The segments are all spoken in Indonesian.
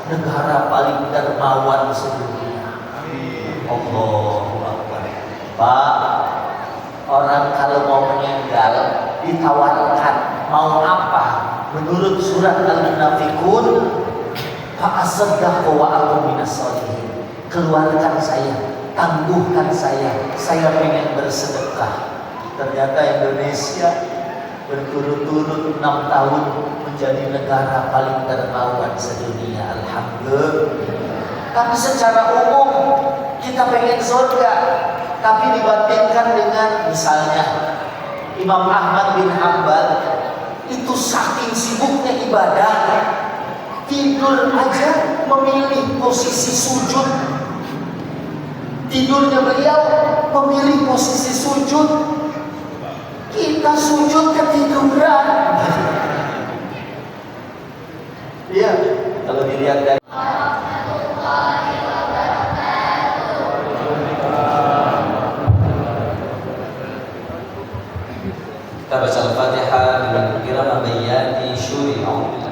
negara paling dermawan sedunia. Allahu Akbar. Pak, orang kalau mau meninggal ditawarkan mau apa? Menurut surat Al-Munafiqun, fa'asaddaqu wa akum minas sholihin. Keluarkan saya, tangguhkan saya pengen bersedekah. Ternyata Indonesia berturut-turut 6 tahun menjadi negara paling dermawan sedunia. Alhamdulillah. Tapi secara umum kita pengen surga, tapi dibandingkan dengan misalnya Imam Ahmad bin Hanbal, itu saking sibuknya ibadah, tidur aja memilih posisi sujud. Tidurnya beliau memilih posisi sujud. Kita sujud ketiduran. Iya, kalau dilihat dari kita baca Al-Fatihah dengan kirama bayati syuri'u.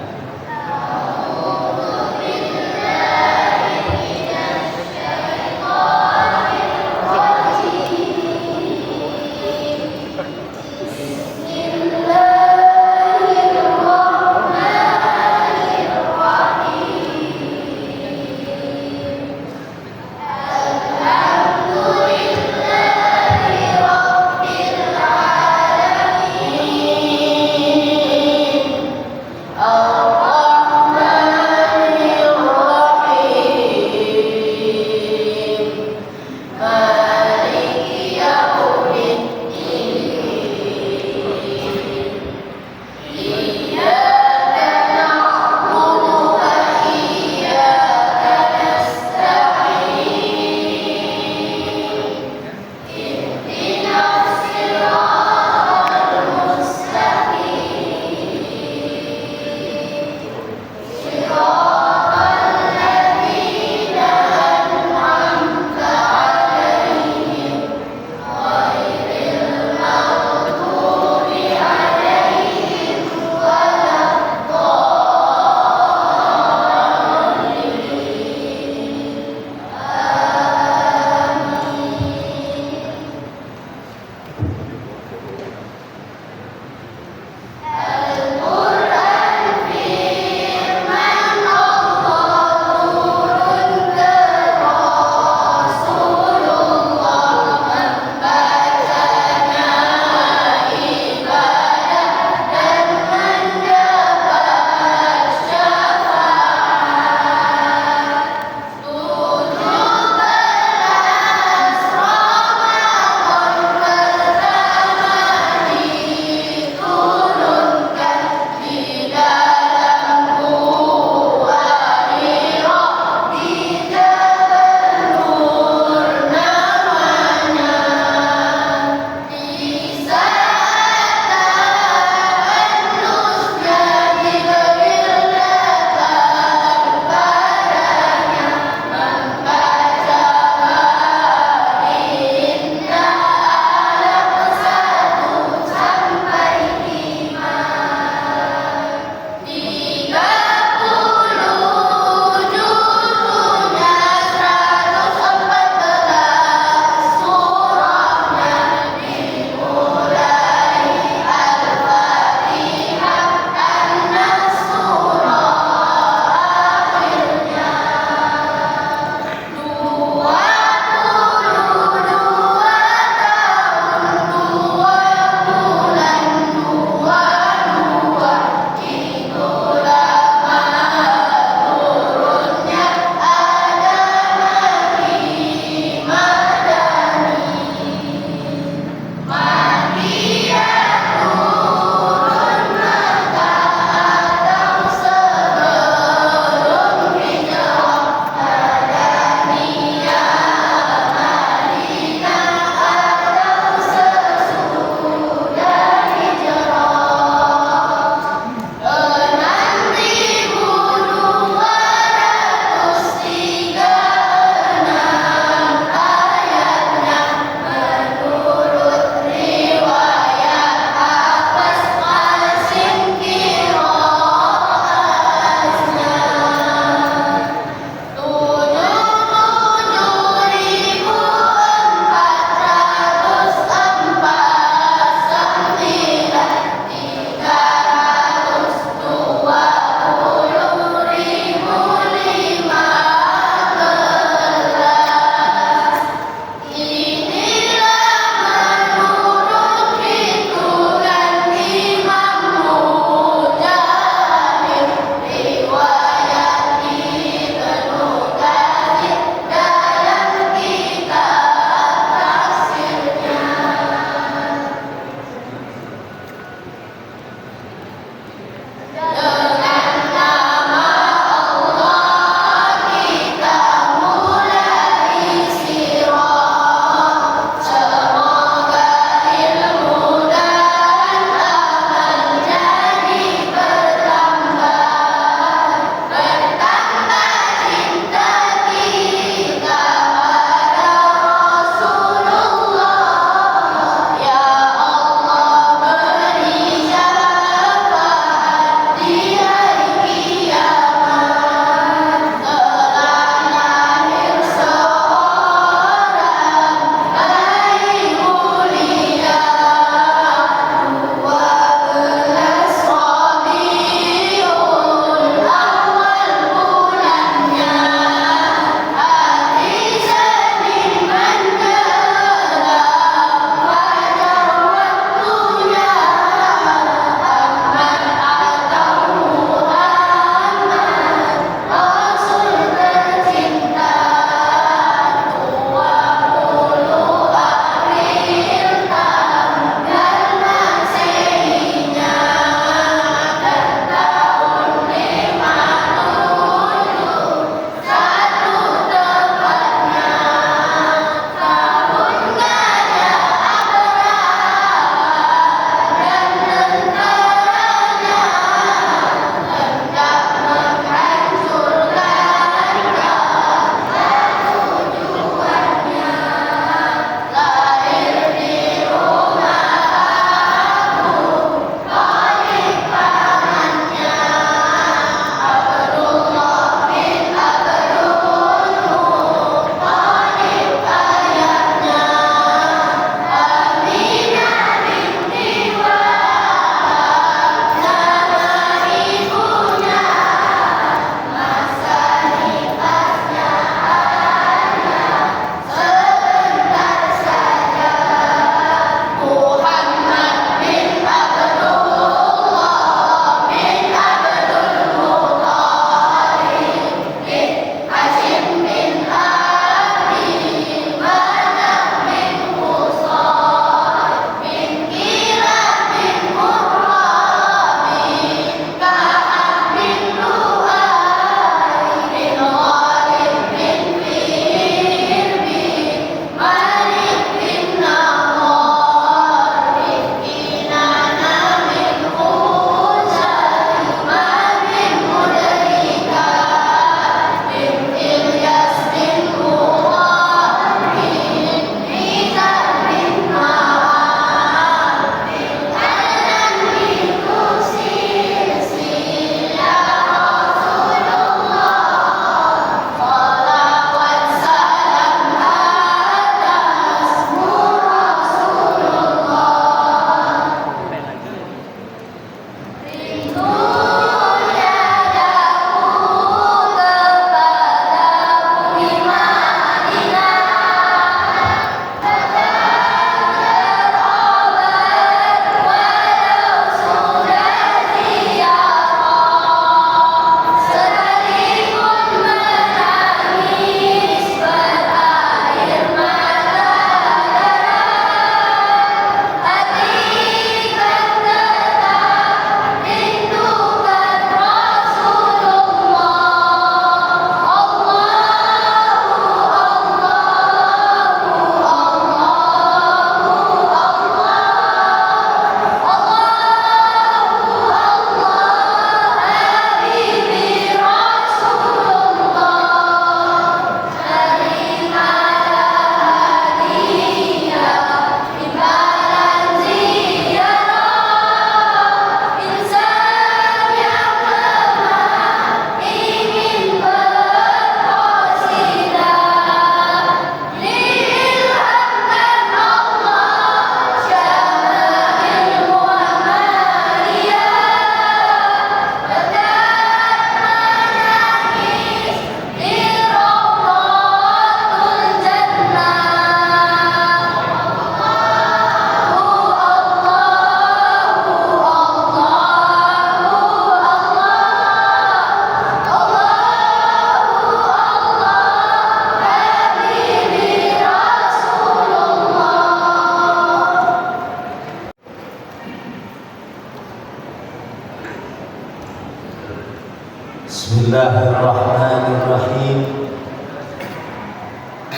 Bismillahirrahmanirrahim.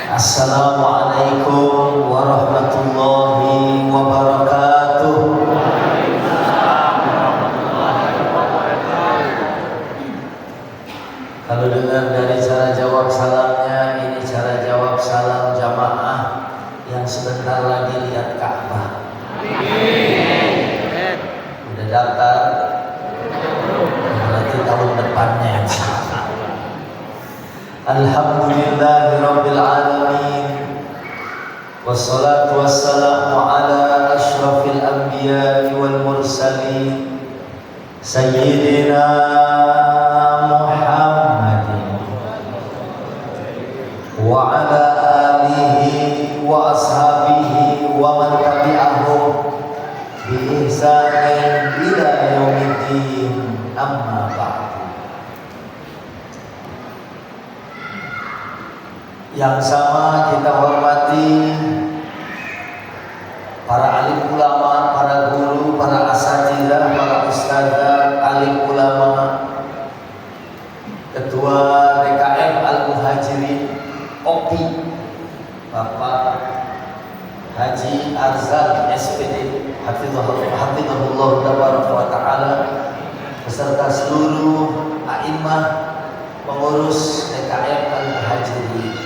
Assalamualaikum warahmatullahi wabarakatuh. Kalau dengar dari cara jawab salamnya, ini cara jawab salam jamaah yang sebentar lagi lihat Ka'bah. Udah daftar? Berarti tahun depannya. Alhamdulillahirabbil alamin. Wassalatu wassalamu ala asyrafil anbiya'i wal mursalin sayyidina Muhammadin wa ala alihi wa ashabihi wa man tabi'ahum bi ihsanin ila yaumiddin. Amma ba'du. Yang sama kita hormati para alim ulama, para guru, para asatidzah, para ustadzah, alim ulama, ketua DKM Al-Muhajirin OPI Bapak Haji Arzal SPD hafizahullah ta'ala, beserta seluruh a'immah pengurus DKM Al-Muhajirin.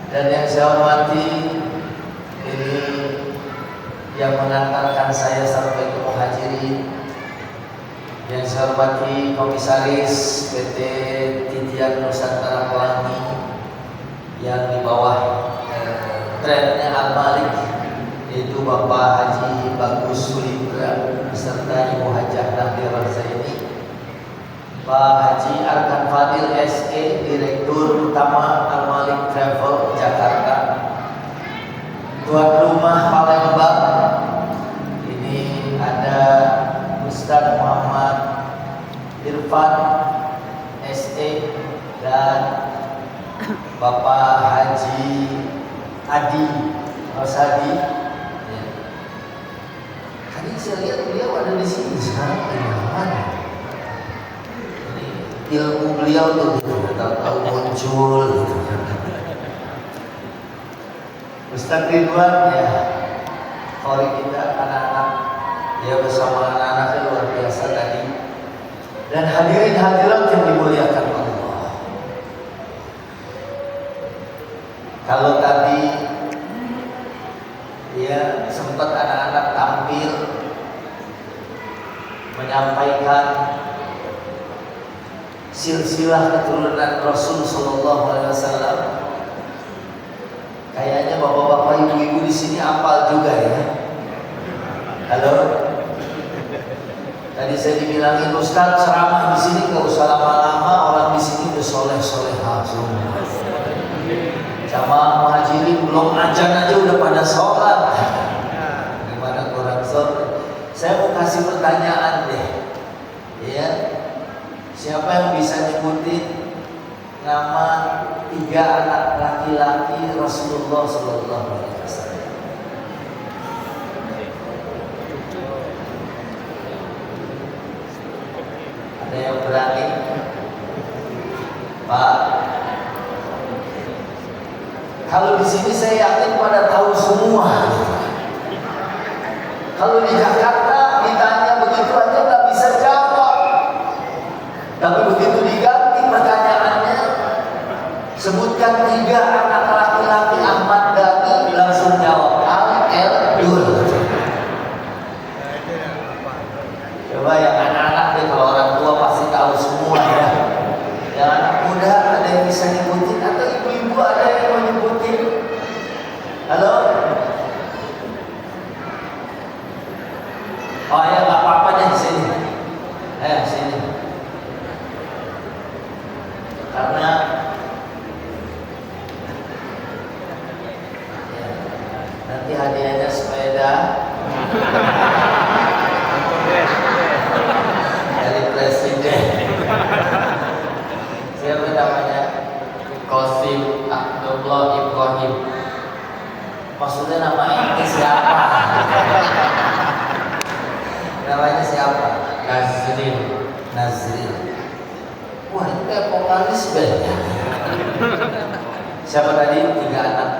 Dan yang saya hormati, ini yang mengantarkan saya sampai ke Muhajirin, yang saya hormati Komisaris PT Titian Nusantara Pelangi yang di bawah brandnya Al-Malik, yaitu Bapak Haji Bagus Sulindra beserta Ibu Hajah Nabila Zaini, Pak Haji Arkan Fadil SE, Direktur Utama Al-Malik Travel Jakarta, tuan rumah Palembang. Ini ada Ustaz Muhammad Irfan SE dan Bapak Haji Adi Rosadi. Tadi saya lihat beliau ada di sini, sekarang di mana? Ilmu beliau tuh gitu, tahu muncul gitu. Ustaz Ridwan ya, khori kita anak-anak, dia bersama anak-anaknya luar biasa tadi. Dan hadirin hadirat yang dimuliakan Allah. Kalau tadi ya sempat anak-anak tampil menyampaikan silsilah keturunan Rasul Sallallahu Alaihi Wasallam. Kayaknya bapak-bapak, ibu-ibu di sini hafal juga ya. Halo. Tadi saya dibilangin Ustaz ceramah di sini nggak usah lama-lama, orang di sini udah soleh-solehah semua. Jamaah Muhajirin belum azan aja udah pada sholat. Gimana kurang sholat? Saya mau kasih pertanyaan deh, ya. Siapa yang bisa nyebutin nama 3 anak laki-laki Rasulullah Sallallahu Alaihi Wasallam? Ada yang berani? Pak, kalau di sini saya yakin pada tahu semua. Kalau di Jakarta ditanya begitu aja nggak bisa jawab. Tapi begitu diganti pertanyaannya, sebutkan 3 anak laki-laki Ahmad Dhani, langsung jawab Al-Dul. Coba yang anak-anak deh, kalau orang tua pasti tahu semua ya. Yang anak muda ada yang bisa nyebutin, atau ibu-ibu ada yang mau nyebutin? Halo? Oh ya, nggak apa-apa deh sini. Sini. Karena ya, nanti hadiahnya sepeda dari presiden. Siapa namanya? Qasim Abdullah Ibrahim. Maksudnya nama ini siapa? Namanya siapa? Nazril. Wah, ini kayak vokalis band. Siapa tadi? 3 anak.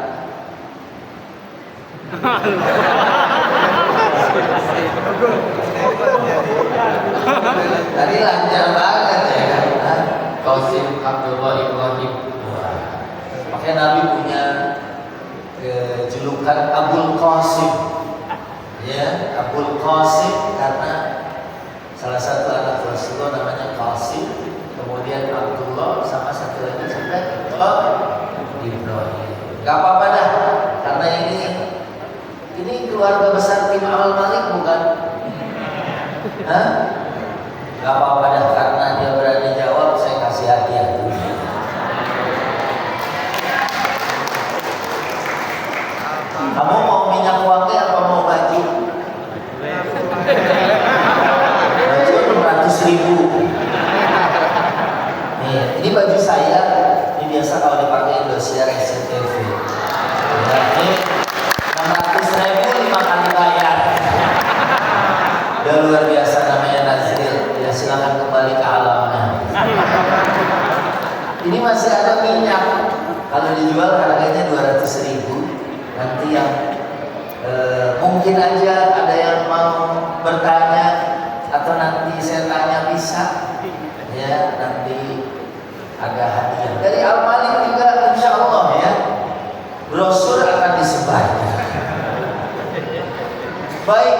Tadi lancar banget ya kan? Qasim Abdullah Ibrahim. Makanya Nabi punya julukan Abul Qasim. Ya, Abul Qasim karena salah satu anak Rasulullah namanya Qasim, kemudian Abdullah sama satu lagi sampai Ibrahim. Gak apa-apa dah, karena ini keluarga besar tim Amal Malik bukan? Hah? Gak apa-apa dah, karena dia berani jawab, saya kasih hadiah dulu. Kamu mau minyak wangi apa mau baju? Baju 600.000. Nih, ini baju saya. Ini biasa kalau dipakai Indosiar SCTV. Ya, ini 600.000 5 kali bayar. Udah luar biasa, namanya Nazril. Ya silakan kembali ke alamnya. Ini masih ada minyak. Kalau dijual harganya 200.000. Nanti yang mungkin aja ada yang mau bertanya atau nanti saya tanya bisa ya, nanti ada hadiah dari Al-Malik juga insya Allah ya, brosur akan disebarkan. Baik,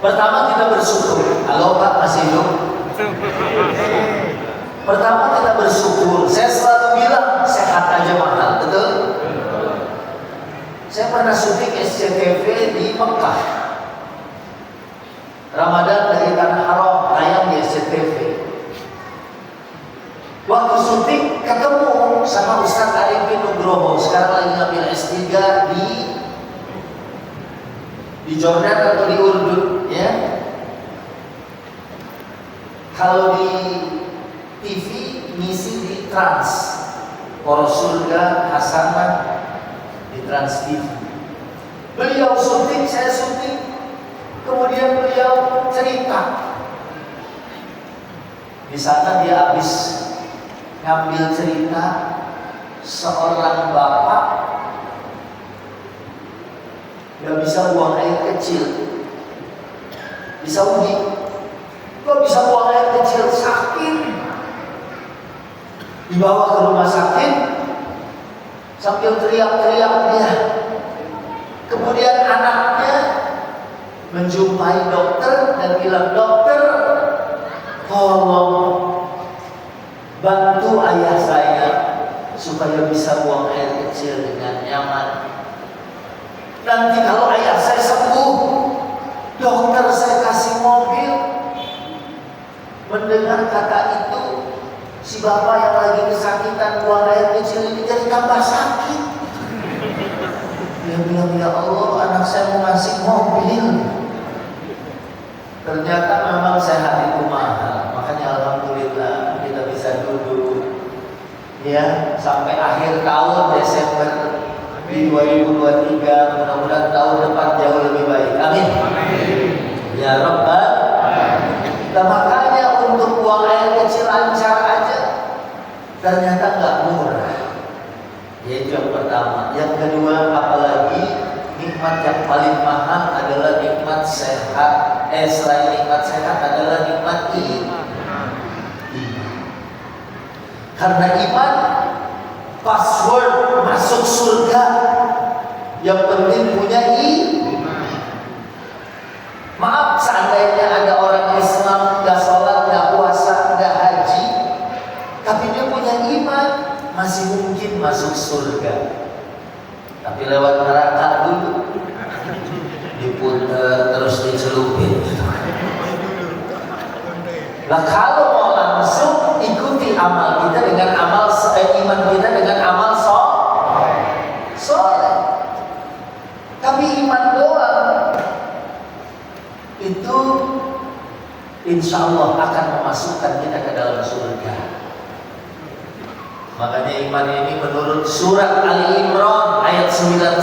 pertama kita bersyukur. Halo Pak, masih hidup? Pertama kita bersyukur. Saya selalu bilang sehat aja mahal, betul? Saya pernah syuting SCTV di Mekah. Ramadan dari Tanah Haram tayang di SCTV. Waktu syuting ketemu sama Ustadz Arifin Nugroho, sekarang lagi ngambil S3 di Jordan atau di Urdun ya. Kalau di TV ngisi di Trans, Poros Surga, Hasanah di Trans TV. Beliau syuting, saya syuting. Kemudian beliau cerita. Di sana dia habis ngambil cerita seorang bapak gak bisa buang air kecil di Saudi. Gak bisa buang air kecil, sakit. Dibawa ke rumah sakit sambil teriak-teriak dia. Kemudian anaknya menjumpai dokter dan bilang, dokter, tolong bantu ayah saya supaya bisa buang air kecil dengan nyaman. Nanti kalau ayah saya sembuh, dokter saya kasih mobil. Mendengar kata itu, si bapak yang lagi kesakitan buang air kecil ini jadi tambah sakit. Dia bilang, ya Allah, anak saya mau ngasih mobil. Ternyata memang sehat itu mahal. Makanya alhamdulillah kita bisa duduk ya sampai akhir tahun Desember di 2023. Mudah-mudahan tahun depan jauh lebih baik. Amin. Ya Rabbal. Nah, makanya untuk buang air kecil lancar aja ternyata nggak murah. Yaitu yang pertama. Yang kedua, apalagi nikmat yang paling mahal adalah nikmat sehat. Selain nikmat sehat adalah nikmat iman. Karena iman password masuk surga. Yang penting punya iman. Maaf seandainya ada orang Islam gak sholat, gak puasa, gak haji, tapi dia punya iman, masih mungkin masuk surga. Tapi lewat neraka dulu, diputer terus dicelupin gitu. Nah kalau mau langsung ikuti amal kita dengan amal iman kita dengan amal soleh. Tapi iman doang itu insya Allah akan memasukkan kita ke dalam surga. Makanya iman ini menurut surat Ali Imran ayat 91,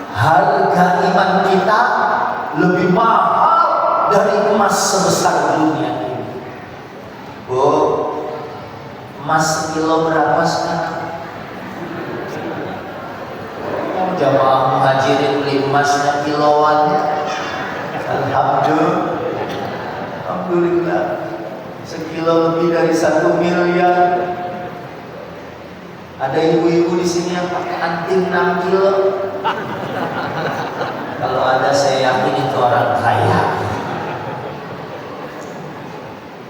harga iman kita lebih mahal dari emas sebesar dunia ini. Bu, Emas sekilo berapa sekarang? Jamaah muhajirin beli emasnya kiloannya. Alhamdulillah. Sekilo lebih dari 1 miliar. Ada ibu-ibu di sini yang pakai anting 6 kilo. Kalau ada, saya yakin itu orang kaya.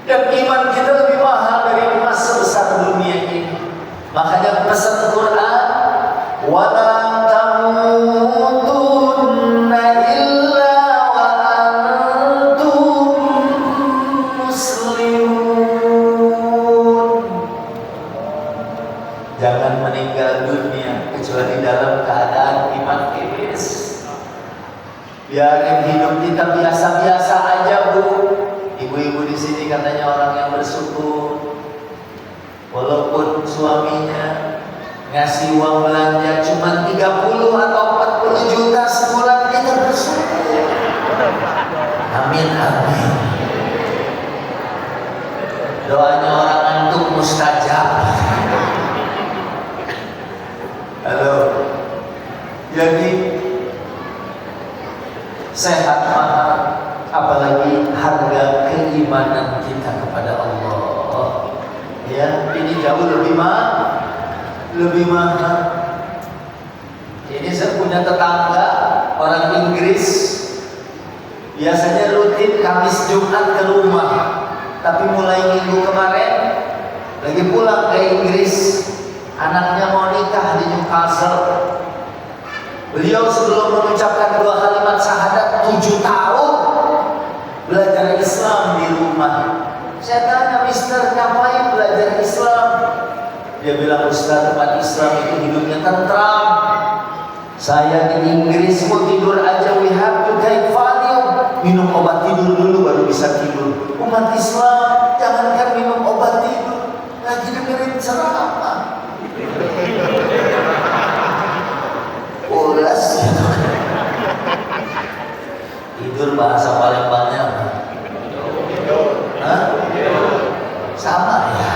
Dan iman kita lebih mahal dari emas sebesar dunia ini. Makanya pesan Quran, wala tamutunna illa wa antum muslimun. Jangan meninggal dunia kecuali dalam keadaan iman kiris. Biarin hidup kita biasa-biasa aja, Bu. Ibu-ibu di sini katanya orang yang bersyukur. Walaupun suaminya ngasih uang belanja cuma 30 atau 40 juta sebulan, kita bersyukur. Amin, amin. Doanya orang antum mustajab. Halo. Jadi sehat mahal, apalagi harga keimanan kita kepada Allah. Ya, ini jauh lebih mahal. Ini saya punya tetangga orang Inggris, biasanya rutin Kamis Jumat ke rumah, tapi mulai minggu kemarin lagi pulang ke Inggris, anaknya mau nikah di Newcastle. Beliau sebelum mengucapkan 2 kalimat syahadat 7 tahun belajar Islam di rumah. Saya tanya, Mister, ngapain belajar Islam? Dia bilang, Ustaz, umat Islam itu hidupnya tentram. Saya di Inggris mau tidur aja, we have to take Valium, minum obat tidur dulu baru bisa tidur. Umat Islam jangankan minum obat tidur, lagi dengerin ceramah. Ulas gitu. Tidur bahasa Palembangnya apa? Hah? Sama ya.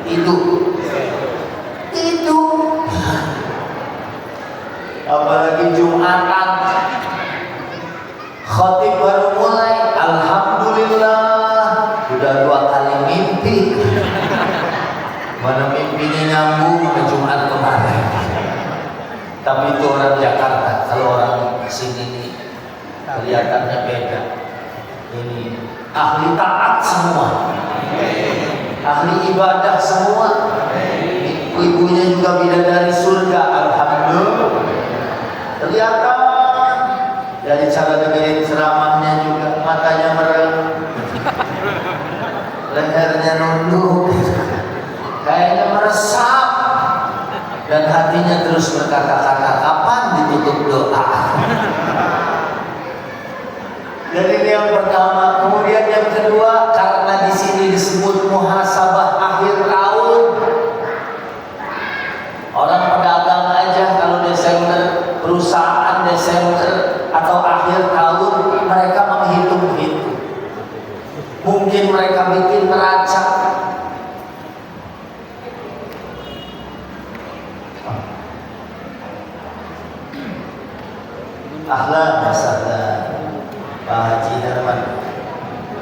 Tidur. Apalagi Jumatan, khotib baru mulai, alhamdulillah, udah 2 kali mimpi. Mana mimpinya nyambung ke Jumat kemarin. Tapi itu orang Jakarta. Kalau orang sini nih kelihatannya beda. Ini ahli taat semua, ahli ibadah semua. Ibunya juga bidadari surga, alhamdulillah. Kelihatan dari cara dengerin ceramahnya juga, matanya merem, lehernya nunduk, kayaknya meresap, dan hatinya terus berkata-kata, kapan ditutup doa? Jadi ini yang pertama. Kemudian yang kedua, karena di sini disebut muhasabah akhir tahun. Orang pedagang aja kalau Desember, perusahaan Desember atau akhir tahun, mereka menghitung-hitung. Mungkin mereka bikin neraca. Ahlan wasahlan Pak Haji Herman.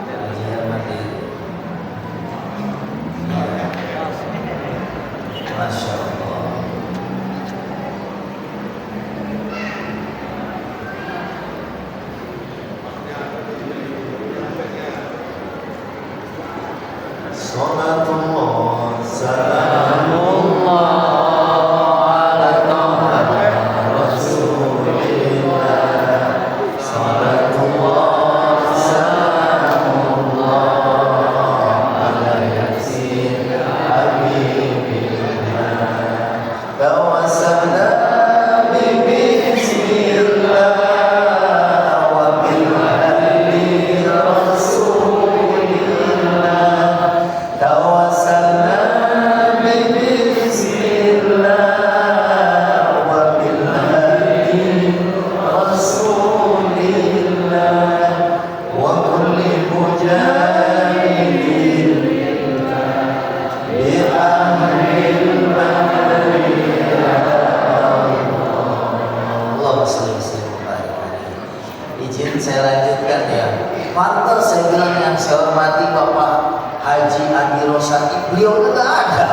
Haji Herman di Masya Allah. Salatullah salamullah ala taha rasulillah. Salatullah salamullah ala yasin habibillah. Tawassalna bismillah wa bil hadi rasulillah. Tawassalna bismillah wa bil hadi rasulillah wa kulli mujahidin bi'ah itu nggak ada.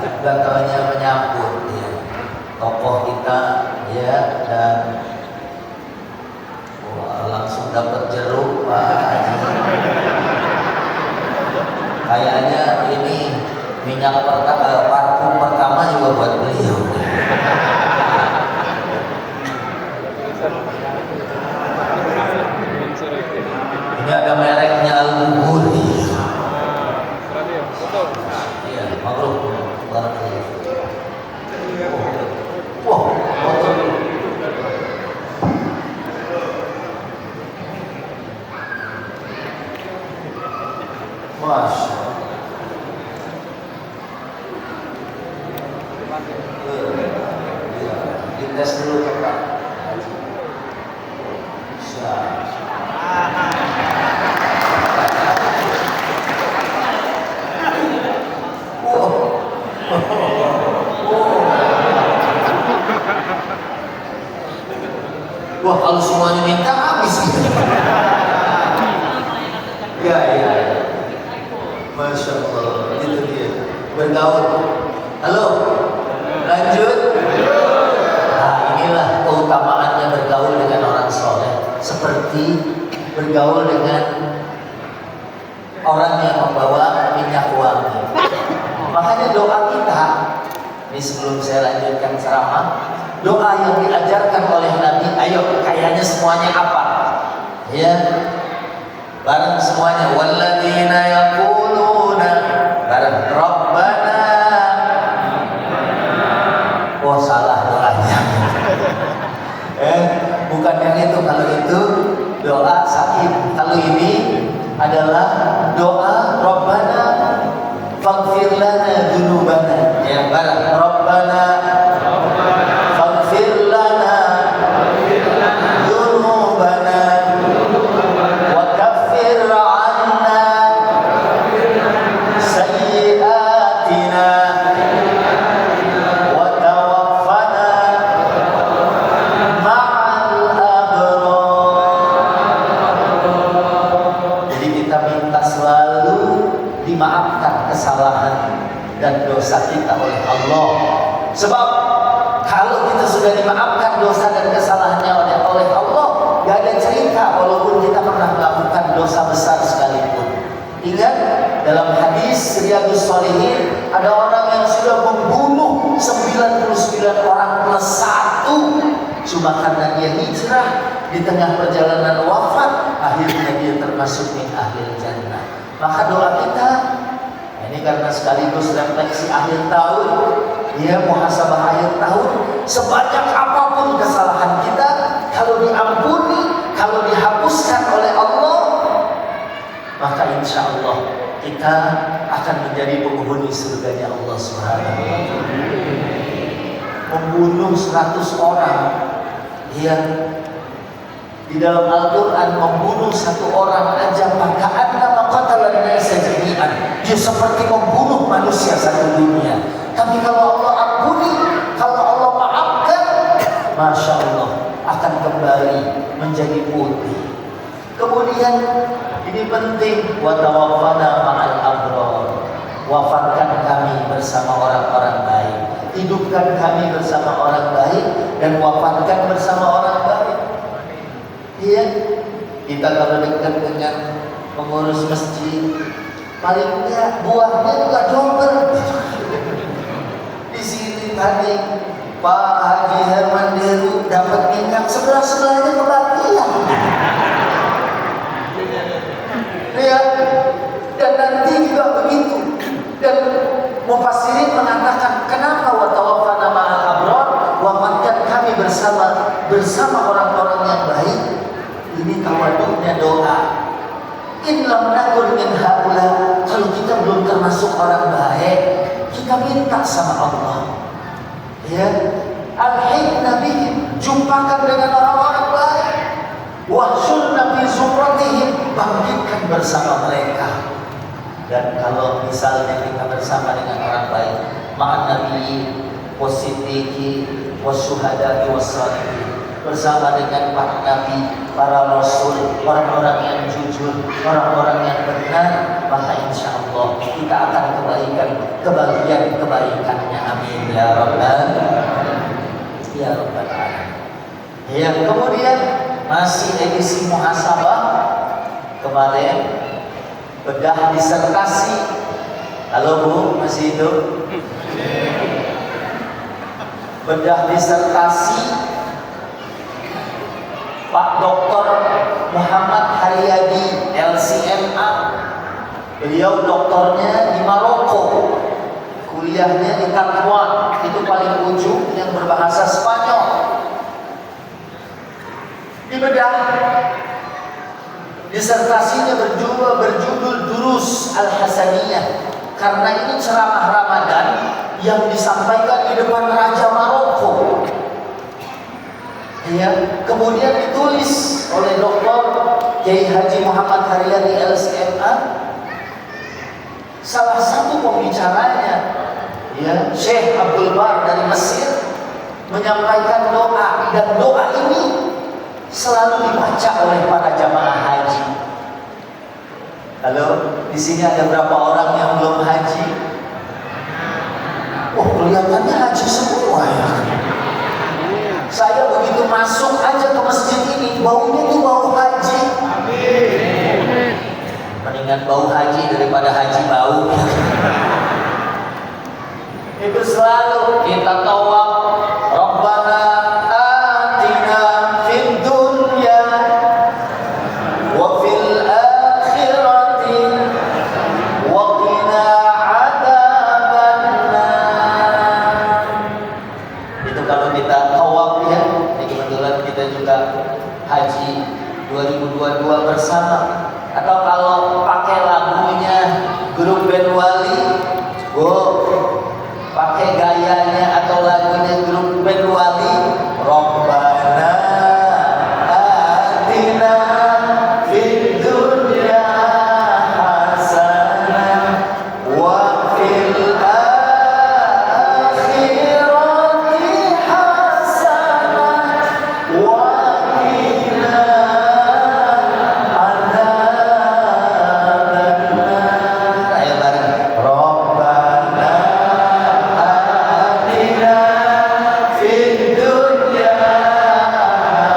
Nggak tahunya menyambut ya. Tokoh kita ya, dan wah, langsung dapat jeruk Pak Haji. Kayaknya ini minyak parfum pertama juga buat beliau. Ini ada mereknya Al-Bukhari. Iya, maklum. Wah, betul. Masya Allah. Dites dulu Pak. Wah, kalau semuanya minta habis gitu. Ya, ya. Masya Allah, itu dia. Bergaul. Halo, lanjut. Nah, inilah keutamaannya bergaul dengan orang soleh. Seperti bergaul dengan orang yang membawa minyak wangi. Makanya doa kita, ini sebelum saya lanjutkan ceramah, doa yang diajarkan oleh Nabi, ayo kayaknya semuanya apa? Ya, bareng semuanya. Walladzina yaquluna bareng Rabbana. Oh, salah doanya. Bukan yang itu. Kalau itu doa sakit. Kalau ini adalah doa Rabbana faghfir lana dzunubana. Ya, bareng Rabbana faghfir lana dzunubana wa kaffir 'anna sayyi'atina wa tawaffana ma'al abrar. Jadi kita minta selalu dimaafkan kesalahan dan dosa kita oleh Allah. Sebab kalau kita sudah dimaafkan dosa dan kesalahannya oleh Allah, gak ada cerita walaupun kita pernah melakukan dosa besar sekalipun. Ingat dalam hadis Riyadhus Shalihin, ada orang yang sudah membunuh 99 orang plus 1, cuma karena dia hijrah di tengah perjalanan wafat, akhirnya dia termasuk min ahlil jannah. Maka doa kita ini karena sekaligus refleksi akhir tahun, ya, muhasabah akhir tahun, sebanyak apapun kesalahan kita, kalau diampuni, kalau dihapuskan oleh Allah, maka insya Allah kita akan menjadi penghuni surganya Allah Subhanahu wa Ta'ala. Membunuh 100 orang, ya, di dalam Al-Quran membunuh 1 orang aja faka'annama qatalan nasa jami'an. Dia seperti membunuh manusia satu dunia. Tapi kalau Allah ampuni, kalau Allah maafkan, Masya Allah akan kembali menjadi putih. Kemudian ini penting, wa tawaffana ma'al abrar. Wafatkan kami bersama orang-orang baik, hidupkan kami bersama orang baik, dan wafatkan bersama orang baik. Iya, kita kalau dekat dengan pengurus masjid, paling enggak buahnya juga double. Di sini tadi Pak Haji Herman Deru dapat minyak sebelah-sebelahnya kebagian. Lihat, dan nanti juga begitu. Dan mufassirin mengatakan, kenapa wa tawaffana ma'al abrar, wafatkan kami bersama orang-orang yang baik. Ini tawaduknya doa. In lam nakun min haula, kalau kita belum termasuk orang baik, kita minta sama Allah, ya, alhiqna bihim, jumpakan dengan orang-orang baik, wahsyurna fi zumratihim, bangkitkan bersama mereka. Dan kalau misalnya kita bersama dengan orang baik, ma'an nabiyyin wasiddiqin wasyuhada'i wassalihin, bersama dengan para nabi, para rasul, orang-orang yang jujur, orang-orang yang benar, maka insya Allah kita akan kebagian kebaikannya. Amin ya rabbal alamin. Yang kemudian masih edisi muhasabah kemarin, bedah disertasi. Halo Bu, masih hidup? Bedah disertasi Pak Dr. Muhammad Haryadi LCMA. Beliau doktornya di Maroko, kuliahnya di Tatwan, itu paling ujung yang berbahasa Spanyol. Di bedah disertasinya berjudul Durus Al-Hasaniyah, karena ini ceramah Ramadan yang disampaikan di depan Raja Maroko. Ya, kemudian ditulis oleh Dr. Kiai Haji Muhammad Haryadi LCMA. Salah satu pembicaranya, ya, Syekh Abdul Bar dari Mesir, menyampaikan doa, dan doa ini selalu dibaca oleh para jamaah haji. Halo, di sini ada berapa orang yang belum haji? Oh, kelihatannya haji semua ya. Saya begitu masuk aja ke masjid ini, baunya tuh bau haji. Mendingan bau haji daripada haji bau. Itu selalu kita tawaf, Rabbana atina fid dunya wa fil akhirati wa qina adzabannar. Itu kalau kita tawaf ya. Kebetulan kita juga haji 2022 bersama. Atau kalau pakai lagunya grup band Wali, pakai gayanya atau lagunya grup band Wali, Rabbana atina fid dunya hasanah wa fil akhirati hasanah wa qina adzabannar. Ayo bareng, Rabbana atina fid dunya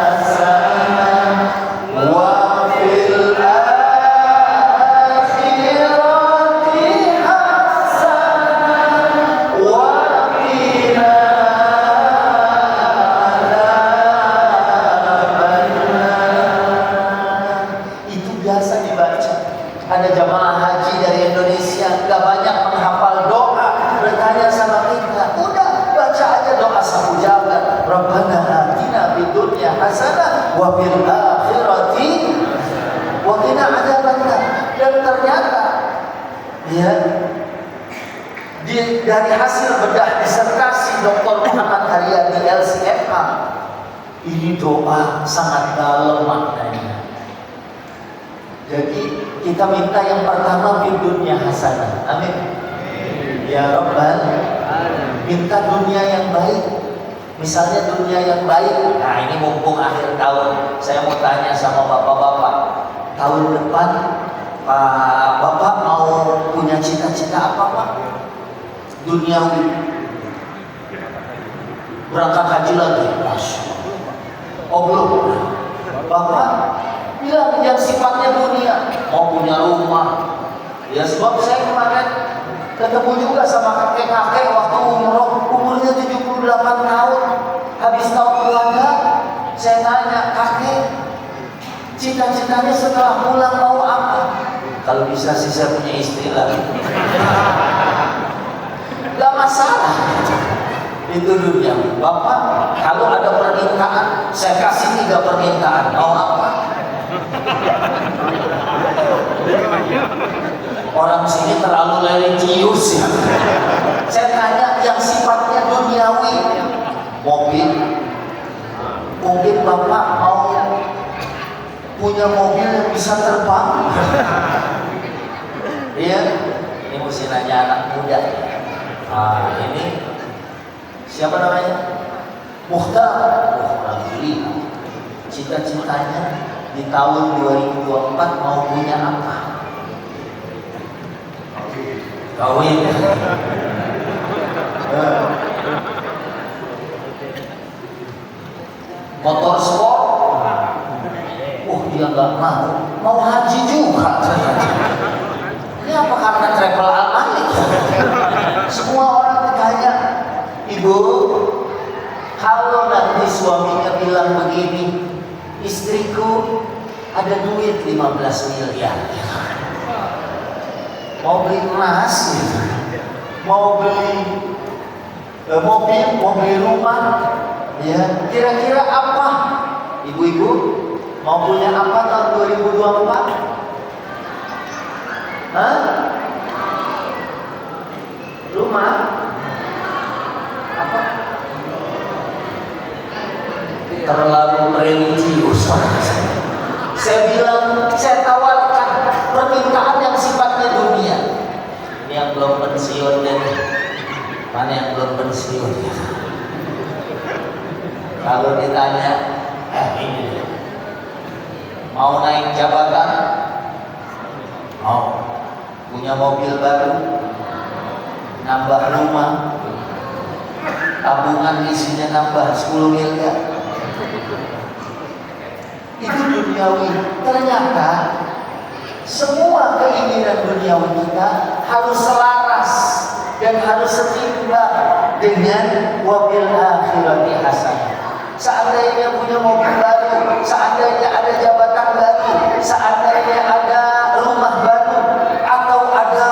hasanah wa fil akhirati hasanah wa qina adzabannar. Itu biasa dibaca. Ada jamaah haji dari Indonesia gak banyak menghafal doa, bertanya sama kita, udah baca aja doa sapu jagat, Rabbana atina fid dunya hasanah wa fil akhirati wa qina adzabannar. Dan ternyata ya, dari hasil bedah disertasi Dr. Muhammad Haryadi LCMA, ini doa sangat dalam maknanya. Jadi kita minta yang pertama fid dunya hasanah. Amin ya rabbal alamin. Minta dunia yang baik. Misalnya dunia yang baik. Nah, ini mumpung akhir tahun, saya mau tanya sama bapak-bapak, tahun depan Pak Bapak mau punya cita-cita apa Pak? Duniawi. Berangkat haji lagi. Masya Allah. Oh belum. Bapak bilang yang sifatnya dunia, mau punya rumah. Ya sebab saya kemarin ketemu juga sama kakek-kakek waktu umroh, umurnya 78 tahun, habis tahun keluarga. Saya tanya, kakek, cita-citanya setelah pulang mau apa? Kalau bisa sih saya punya istri lagi. Gak masalah. Itu dunia. Bapak, kalau ada permintaan, saya kasih 3 permintaan. Mau apa? Orang sini terlalu religius ya. Saya tanya yang sifatnya duniawi, mobil. Mungkin Bapak mau punya mobil yang bisa terbang. Iya, ini mesti nanya anak muda. Ini siapa namanya? Mukhtar. Alhamdulillah. cita-citanya di tahun 2024 mau punya apa? Kawin. Motor sport. Dia nggak mau haji juga. Ini apa karena travel almalik? Semua orang ditanya, ibu, kalau nanti suaminya bilang begini, istriku ada duit 15 miliar, mau beli emas, mau beli mobil, mau beli rumah, ya kira-kira apa, ibu-ibu? Mau punya apa tahun 2024? Hah? Rumah? Apa? Terlalu religius. Saya bilang, saya tawarkan permintaan yang sifatnya dunia. Ini yang belum pensiun dan mana yang belum pensiun? Kalau ditanya, ini mau naik jabatan, mau punya mobil baru, nambah rumah, tabungan isinya nambah 10 miliar. Itu duniawi. Ternyata semua keinginan duniawi kita harus selaras dan harus setimbang dengan wabil akhirati hasanah. Seandainya punya mobil baru, seandainya ada jabatan baru, seandainya ada rumah baru, atau ada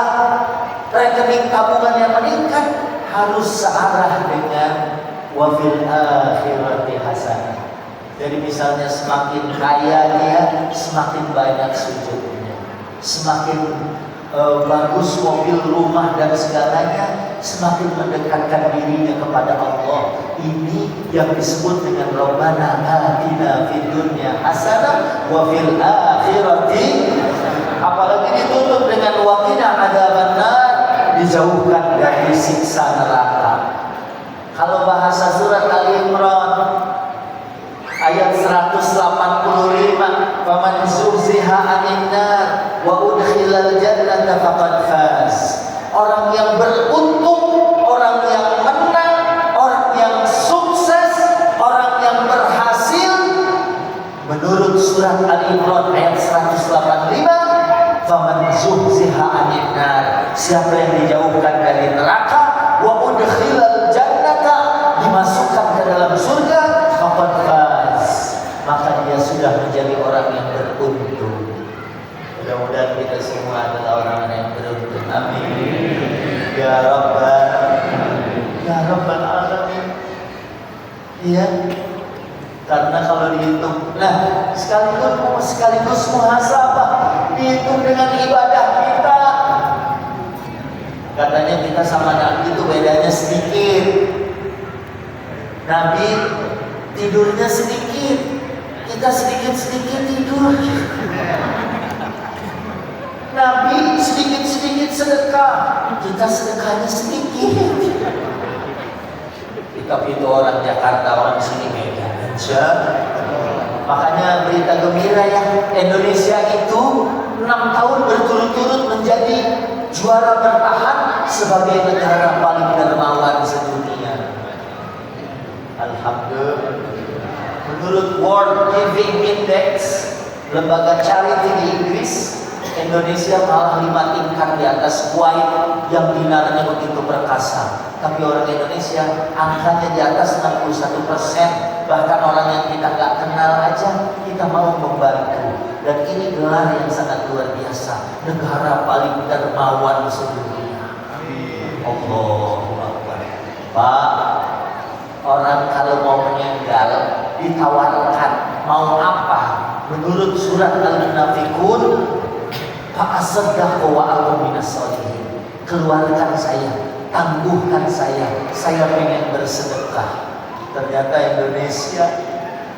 rekening tabungan yang meningkat, harus searah dengan wafil akhirati hasanah. Jadi misalnya semakin kaya dia, semakin banyak sujudnya, semakin bagus mobil, rumah dan segalanya, semakin mendekatkan dirinya kepada Allah. Ini yang disebut dengan Rabbana atina fid dunya hasanah wa fil akhirati, apalagi ditutup dengan waqina adzabannar, dijauhkan dari siksa neraka. Kalau bahasa surat Ali Imran ayat 185, faman zuhziha 'anil nar wa udkhilal jannata faqad faz. Orang yang beruntung, orang yang menang, orang yang sukses, orang yang berhasil, menurut surat Ali Imran ayat 185, faman zuhziha 'anil nar, siapa yang dijauhkan dari neraka, wa udkhilal jannata, dimasukkan ke dalam surga, faqad faz, maka dia sudah menjadi orang yang beruntung. Mudah-mudahan kita semua adalah orang yang beruntung. Amin. Ya Rabbal Alamin. Iya. Karena kalau dihitung, nah sekaligus muhasabah, dihitung dengan ibadah kita. Katanya kita sama Nabi itu bedanya sedikit. Nabi tidurnya sedikit, kita sedikit-sedikit tidur. Nabi sedikit-sedikit sedekah, kita sedekahnya sedikit. Tapi itu orang Jakarta, orang sini beda aja. Makanya berita gembira ya, Indonesia itu 6 tahun berturut-turut menjadi juara bertahan sebagai negara paling dermawan sedunia. Alhamdulillah. Menurut World Giving Index, lembaga charity di Inggris, Indonesia malah 5 tingkat di atas Kuwait yang dinarnya begitu perkasa. Tapi orang Indonesia angkanya di atas 61%. Bahkan orang yang kita nggak kenal aja kita mau membantu. Dan ini gelar yang sangat luar biasa. Negara paling dermawan sedunia. Allahu Akbar. Pak, orang kalau mau meninggal ditawarkan mau apa? Menurut surat Al-Munafiqun, fa'asaddaqu wa aku minas sholihin. Keluarkan saya, tangguhkan saya pengen bersedekah. Ternyata Indonesia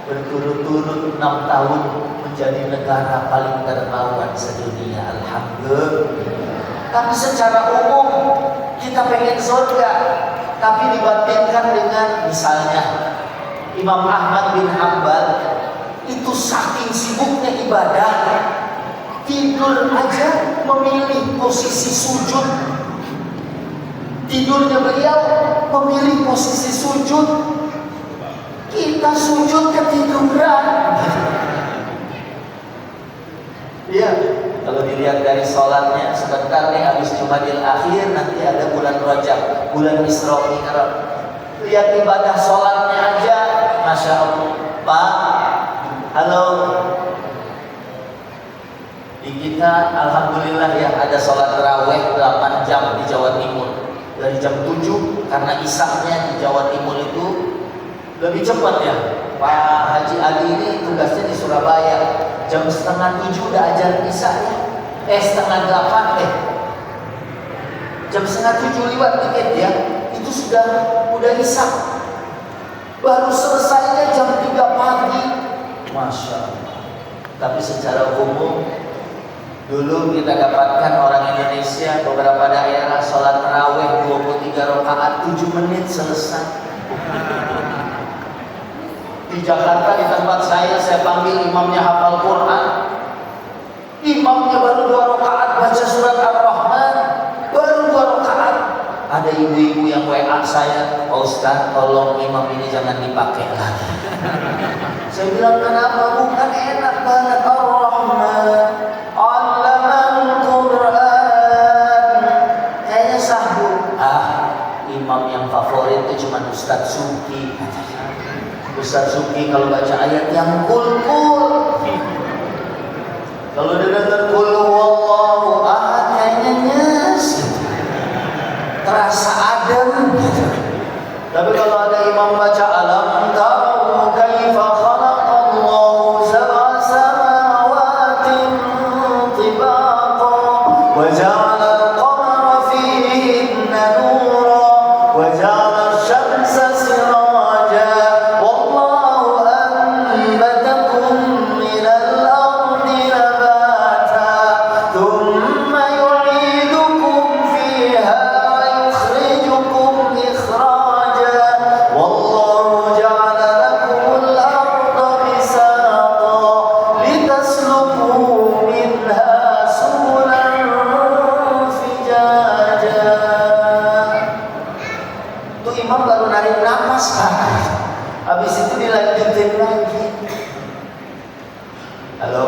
berturut-turut 6 tahun menjadi negara paling dermawan sedunia. Alhamdulillah. Tapi secara umum kita pengen surga, tapi dibandingkan dengan misalnya Imam Ahmad bin Hanbal itu saking sibuknya ibadah, tidur aja memilih posisi sujud. Tidurnya beliau memilih posisi sujud. Kita sujud ketiduran. Iya, kalau dilihat dari sholatnya sebentar nih habis Jumadil Akhir, nanti ada bulan Rajab, bulan Isra Mi'raj. Lihat ibadah sholatnya aja, Masya Allah. Pak, halo. Di kita alhamdulillah ya ada sholat tarawih 8 jam di Jawa Timur. Dari jam 7, karena isaknya di Jawa Timur itu lebih cepat ya. Pak Haji Ali ini tugasnya di Surabaya. Jam setengah 7 udah ajar isaknya. Setengah 8 jam setengah 7 lewat dikit ya. Itu udah isak. Baru selesainya jam 3 pagi. Masya Allah. Tapi secara umum dulu kita dapatkan orang Indonesia beberapa daerah sholat tarawih 23 rakaat 7 menit selesai. Di Jakarta di tempat saya panggil imamnya hafal Quran. Imamnya baru 2 rakaat baca surat Ar-Rahman, baru 2 rakaat. Ada ibu-ibu yang WA saya, Pak Ustaz tolong imam ini jangan dipakai lagi. Saya bilang kenapa? Bukan enak banget Ar-Rahman. Imam yang favorit itu cuma Ustadz Suki. Ustadz Suki kalau baca ayat yang kul-kul, kalau dia dengar kul huwallahu ahad kayaknya nyes, terasa adem. Tapi kalau ada imam baca alam taru kaifa khalaqallahu sab'a samawatin tibaqa wa ja'ala al-qamara fihinna nuran وجعل الشمس سراجا والله أنبتكم من الأرض نباتا ثم يعيدكم فيها ويخرجكم إخراجا والله جعل لكم الأرض بساطا لتسلكوا منها سبلا فجاجا. Imam baru narik nafas Pak. Habis itu dilanjutin lagi. Halo.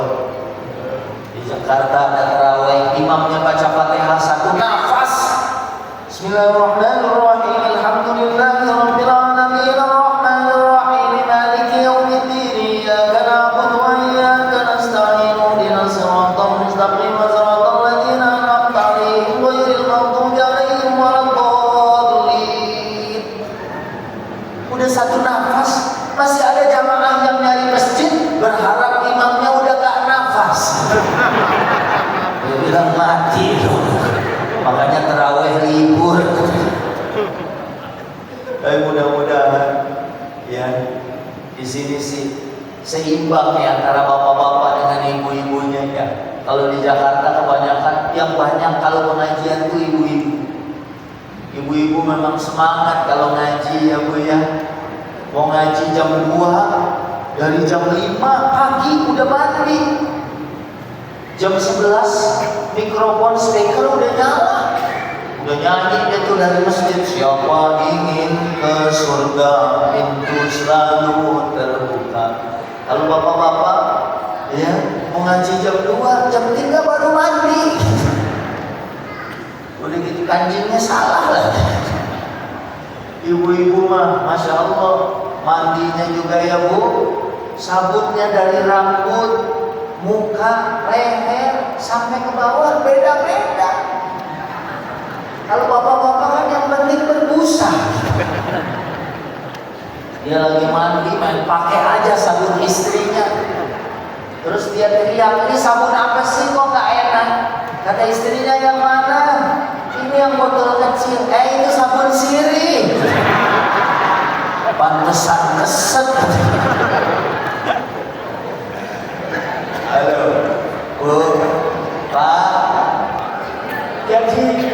Di Jakarta ada tarawih, imamnya baca Fatihah 1 nafas. Bismillahirrahmanirrahim. Alhamdulillahirabbil alamin arrahmanir rahim maliki yaumiddin iyyaka na'budu wa iyyaka nasta'in ihdinas siratal mustaqim siratal ladzina an'amta 'alaihim ghairil maghdubi 'alaihim waladdallin. Udah 1 nafas, masih ada jamaah yang nyari masjid berharap imamnya udah gak nafas. Dia bilang mati loh. Makanya tarawih libur. Tapi mudah-mudahan ya di sini sih seimbang ya antara bapak-bapak dengan ibu-ibunya ya. Kalau di Jakarta kebanyakan yang banyak kalau pengajian tuh ibu-ibu. Ibu-ibu memang semangat kalau ngaji ya Bu ya. Mau ngaji jam 2, dari jam 5 pagi udah mandi. Jam 11 mikrofon speaker udah nyala. Udah nyanyi dia tuh dari masjid. Siapa ingin ke surga, pintu selalu terbuka. Kalau bapak-bapak ya mau ngaji jam 2, jam 3 baru mandi. Udah gitu kancingnya salah lah. Ibu-ibu mah Masya Allah mandinya juga ya Bu, sabunnya dari rambut, muka, leher sampai ke bawah beda-beda. Kalau bapak-bapak kan yang penting berbusa. Dia lagi mandi main pakai aja sabun istrinya. Terus dia teriak, ini sabun apa sih kok gak enak? Kata istrinya, yang mana? Ini yang botol kecil. Itu sabun sirih. Pantesan keset. Halo Bu, Pak. Jadi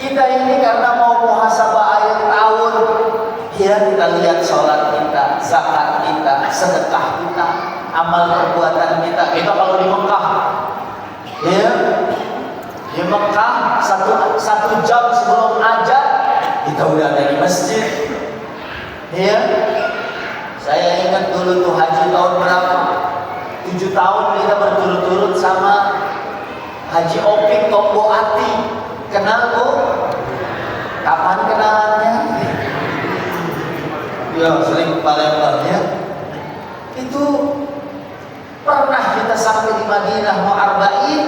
kita ini karena mau muhasabah akhir tahun, ya kita lihat sholat kita, zakat kita, sedekah kita. amal perbuatan kita. Kita kalau di Mekah, ya, di Mekah satu jam sebelum azan kita udah ada di masjid. Ya, saya ingat dulu tuh haji tahun berapa? 7 tahun kita berturut-turut sama Haji Opik Tombo Ati. Kenal Bu? Kapan kenalannya? Ya sering ke Palembang ya. Itu pernah kita sampai di Madinah mau arba'in,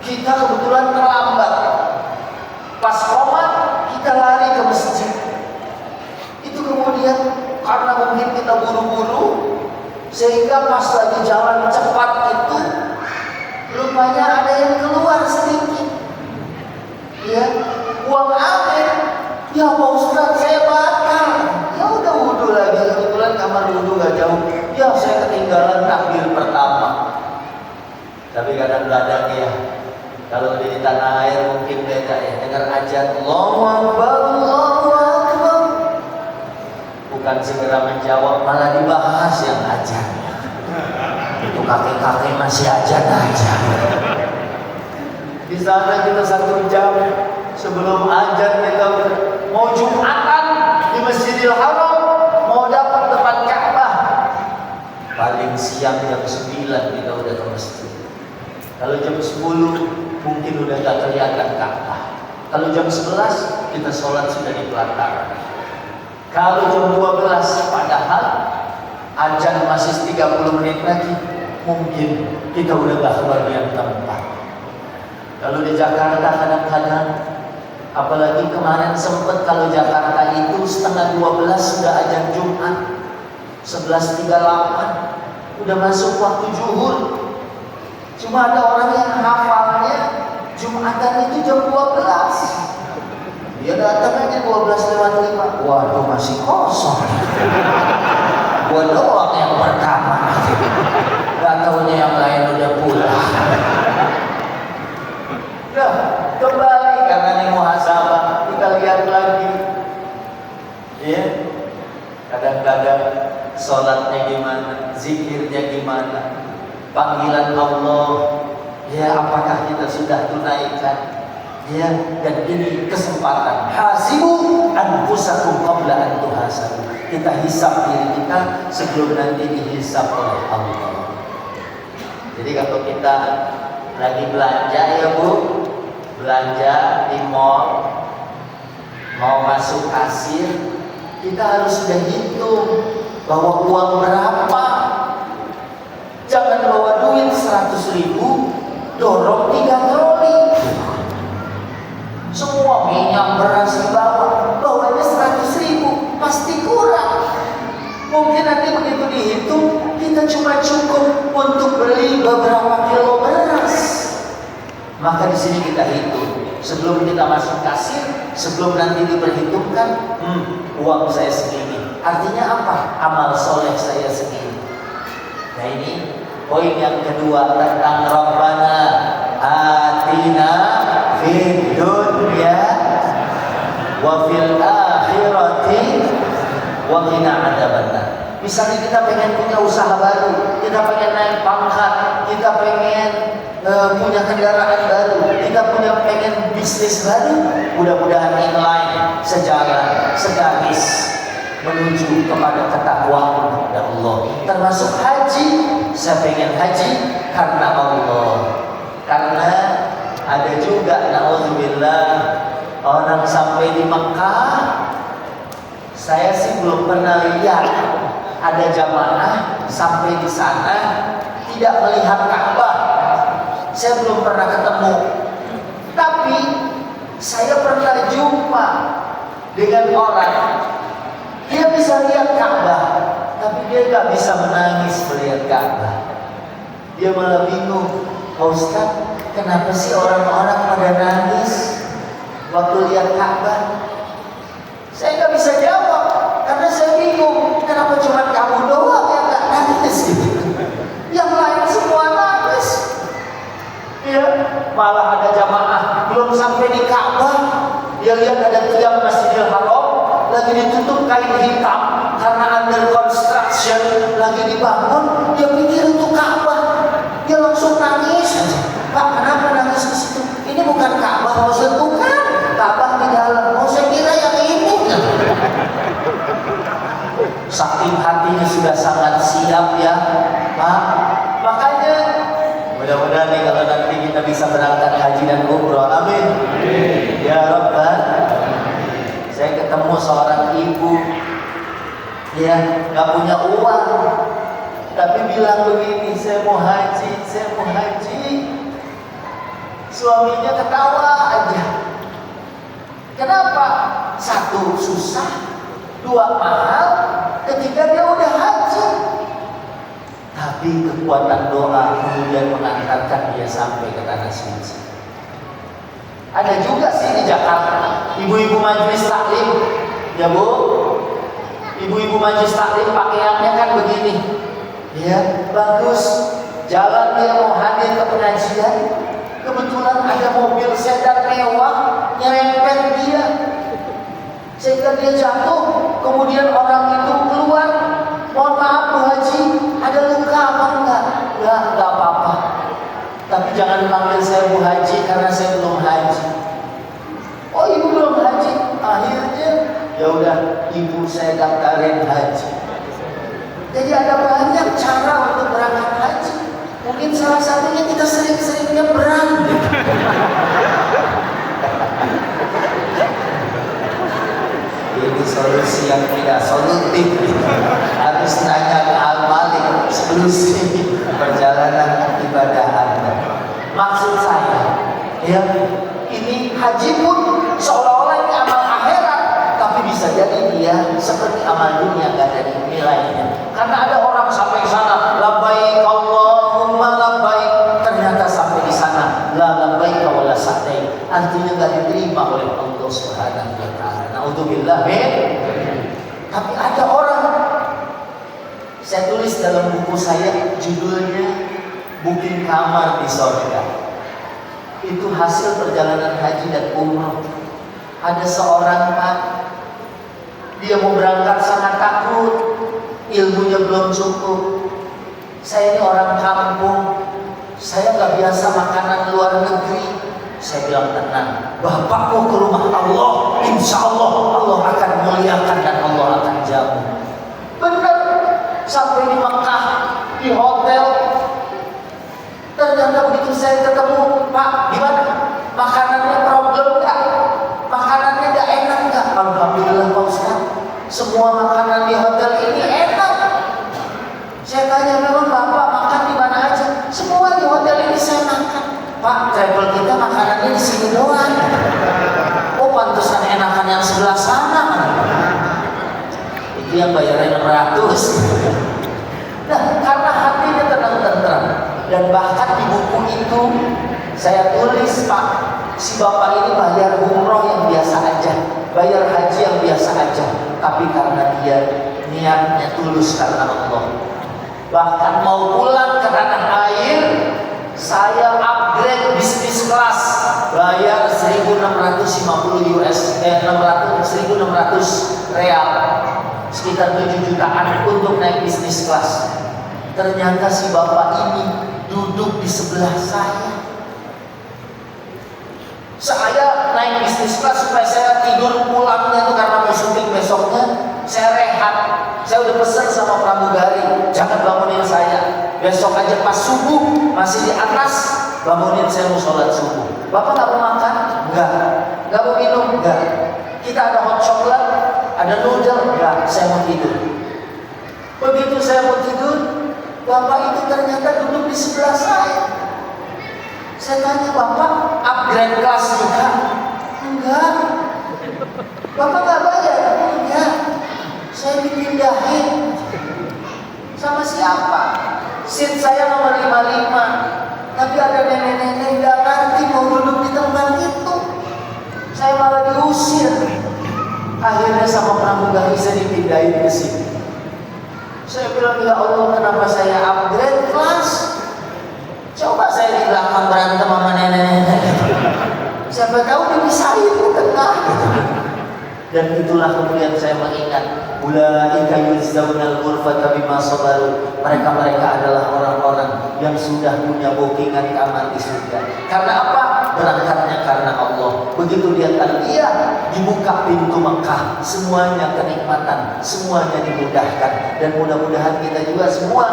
kita kebetulan terlambat. Pas qomat kita lari ke masjid. Itu kemudian karena mungkin kita buru-buru, sehingga pas lagi jalan cepat itu rupanya ada yang keluar sedikit. Ya, uang amin. Ya Pak Ustaz, saya batal. Ya udah wudhu lagi. Kebetulan kamar wudhu gak jauh. Ya saya ketinggalan takbir pertama. Tapi kadang-kadang ya, kalau di tanah air mungkin beda ya. Dengar azan Allahu Akbar, Allahu Akbar, bukan segera menjawab, malah dibahas yang azannya. Itu kakek-kakek masih azan aja. Di sana kita 1 jam sebelum azan kita mau Jumatan di Masjidil Haram, mau dapat tempat Ka'bah. Paling siang jam 9 kita udah ke masjid. Kalau jam 10 mungkin udah gak kelihatan Ka'bah. Kalau jam 11 kita sholat sudah di pelataran. Kalau jam 12 padahal azan masih 30 menit lagi, mungkin kita udah gak kebagian tempat. Kalau di Jakarta kadang-kadang, apalagi kemarin sempat kalau Jakarta itu setengah 12 sudah azan Jumat, 11.38 udah masuk waktu zuhur. Cuma ada orang yang hafalnya Jumatan itu jam 12. Dia datang aja 12:05. Waduh masih kosong. Gua doang yang pertama. Gak taunya yang lain udah pulang. Nah, kembali karena ini muhasabah, kita lihat lagi. Ya, kadang-kadang sholatnya gimana, zikirnya gimana, panggilan Allah, ya apakah kita sudah tunaikan? Ya, dan ini kesempatan. Hasibu anfusakum qabla an tuhasabu. Kita hisab diri kita sebelum nanti dihisab oleh Allah. Jadi kalau kita lagi belanja ya Bu, belanja di mall, mau masuk kasir, kita harus sudah hitung bawa uang berapa. Jangan bawa duit 100.000, dorong 3 troli. Semua minyak beras dibawa, bawanya 100.000, pasti kurang. Mungkin nanti begitu dihitung, kita cuma cukup untuk beli beberapa kilo beras. Maka di sini kita hitung. Sebelum kita masuk kasir, sebelum nanti diperhitungkan, uang saya segini. Artinya apa? Amal soleh saya segini. Nah ini poin yang kedua tentang Rabbana atina fid dunya wa fil akhirati wa qina adzabannar. Misalnya kita pengen punya usaha baru, kita pengen naik pangkat, kita pengen punya kendaraan baru, kita pengen bisnis baru, mudah-mudahan inline, sejalan, segaris menuju kepada ketakwaan kepada Allah. Termasuk haji, saya pengen haji karena Allah. Karena ada juga naudzubillah orang sampai di Mekah, saya sih belum pernah lihat ada jamaah sampai di sana tidak melihat Ka'bah. Saya belum pernah ketemu. Tapi saya pernah jumpa dengan orang, dia bisa lihat Ka'bah, tapi dia gak bisa menangis melihat Ka'bah. Dia malah bingung, Pak Ustaz, kenapa sih orang-orang pada nangis waktu lihat Ka'bah? Saya gak bisa jawab, karena saya bingung, kenapa cuma kamu doang yang gak nangis gitu. Yang lain semua nangis. Ya, malah ada jamaah belum sampai di Ka'bah, dia lihat ada tiang Masjidil Haram, lagi ditutup kain hitam karena under construction, lagi dibangun, dia pikir itu Ka'bah. Dia langsung nangis. Pak, kenapa nangis ke situ? Ini bukan Ka'bah, maksud bukan. Ka'bah di dalam. Oh, saya kira yang ini. Saking hatinya sudah sangat siap ya, Pak. Makanya mudah-mudahan nih kalau nanti kita bisa berangkat haji dan umroh, amin. Ya Rabbal. Saya ketemu seorang ibu, ya nggak punya uang, tapi bilang begini, saya mau haji, saya mau haji. Suaminya ketawa aja. Kenapa? Satu susah, dua mahal, ketiga dia udah haji. Tapi kekuatan doa kemudian mengantarkan dia sampai ke tanah suci. Ada juga sih di Jakarta, ibu-ibu majelis taklim, ya Bu, ibu-ibu majelis taklim pakaiannya kan begini, ya bagus. Jalan dia mau hadir ke pengajian, kebetulan ada mobil sedan mewah nyerempet dia, sehingga dia jatuh. Kemudian orang itu keluar, mohon maaf Bu Haji, ada luka apa enggak? Enggak apa-apa. Tapi jangan panggil saya Bu Haji karena saya belum haji. Oh, ibu belum haji. Akhirnya ya udah, ibu saya daftarin haji. Jadi ada banyak cara untuk berangkat haji. Mungkin salah satunya kita sering-sering nyebrang. Ini solusi yang tidak solutif. Harus nanya ke Al-Malik solusi perjalanan ibadah Anda. Maksud saya, ya, ini haji pun seolah-olah ini amal akhirat, tapi bisa jadi dia seperti amal dunia, gak ada nilainya. Karena ada orang sampai sana, labbaik Allahumma labbaik, ternyata sampai di sana la labbaik wa la sa'daik, artinya gak diterima oleh Allah Subhanahu wa taala. Naudzubillah. Tapi ada orang, saya tulis dalam buku saya, judulnya Booking Kamar di Surga. Itu hasil perjalanan haji dan umroh. Ada seorang Pak, dia mau berangkat sangat takut, ilmunya belum cukup. Saya ini orang kampung, saya nggak biasa makanan luar negeri. Saya bilang tenang, Bapak mau ke rumah Allah, insya Allah Allah akan muliakan dan Allah akan jamu. Benar, sampai di Mekah, di hotel, ternyata begitu saya ketemu, Pak, gimana? Makanannya problem nggak? Makanannya nggak enak nggak? Alhamdulillah Pak Ustaz, semua makanan di hotel ini enak. Saya tanya, memang Bapak makan di mana aja? Semua di hotel ini saya makan. Pak, travel kita makanannya di sini doang. Oh, pantesan enakan yang sebelah sana. Itu yang bayarnya 600. Nah, karena hatinya tenang-tenang. Dan bahkan di buku itu saya tulis, Pak, si Bapak ini bayar umroh yang biasa aja, bayar haji yang biasa aja, tapi karena dia niatnya tulus karena Allah. Bahkan mau pulang ke tanah air, saya upgrade bisnis kelas, bayar 1.650 real, sekitar 7 jutaan untuk naik bisnis kelas. Ternyata si Bapak ini duduk di sebelah saya. Saya naik bisnis kelas supaya saya tidur pulangnya itu karena mau syuting besoknya. Saya rehat. Saya udah pesan sama pramugari, jangan bangunin saya. Besok aja pas subuh masih di atas, bangunin saya mau sholat subuh. Bapak nggak mau makan? Enggak. Nggak mau minum? Enggak. Kita ada hot chocolate, ada noodle? Enggak. Saya mau tidur. Begitu saya mau tidur, Bapak itu ternyata duduk di sebelah saya. Saya tanya, Bapak upgrade kelas juga? Enggak. Bapak nggak bayar? Enggak. Saya dipindahin. Sama siapa? Seat saya nomor 55. Tapi ada nenek-nenek nggak ngerti mau duduk di tempat itu. Saya malah diusir. Akhirnya sama pramugari saya dipindahin ke sini. Saya bilang, ya Allah, kenapa saya upgrade kelas? Coba saya di belakang berantem sama nenek-nenek. Siapa tahu dipisahin ke tengah. Dan itulah kemudian saya mengingat, ulaika yujzaunal ghurfata bima sabaru. Mereka adalah orang-orang yang sudah punya bookingan kamar di surga. Karena apa? Berangkatnya karena Allah. Begitu dia talbiyah, dibuka pintu Mekah, semuanya kenikmatan, semuanya dimudahkan. Dan mudah-mudahan kita juga semua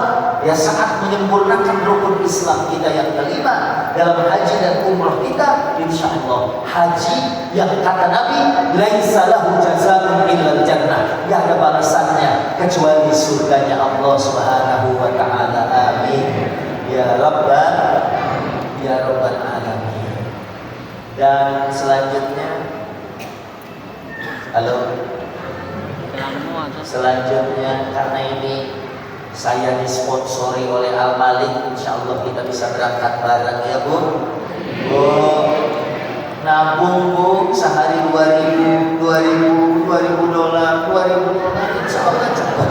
ya saat menyempurnakan rukun Islam kita yang kelima dalam haji dan umrah kita, insya Allah haji yang kata Nabi, laisa lahu jazaa'un illal jannah, gak ada balasannya kecuali surganya Allah Subhanahu wa taala. Amin ya rabbal alamin. Dan selanjutnya, selanjutnya karena ini saya disponsori oleh Al Malik, insya Allah kita bisa berangkat bareng ya Bu. Bu, nabung Bu, sehari 2000 dolar, insya Allah cepat.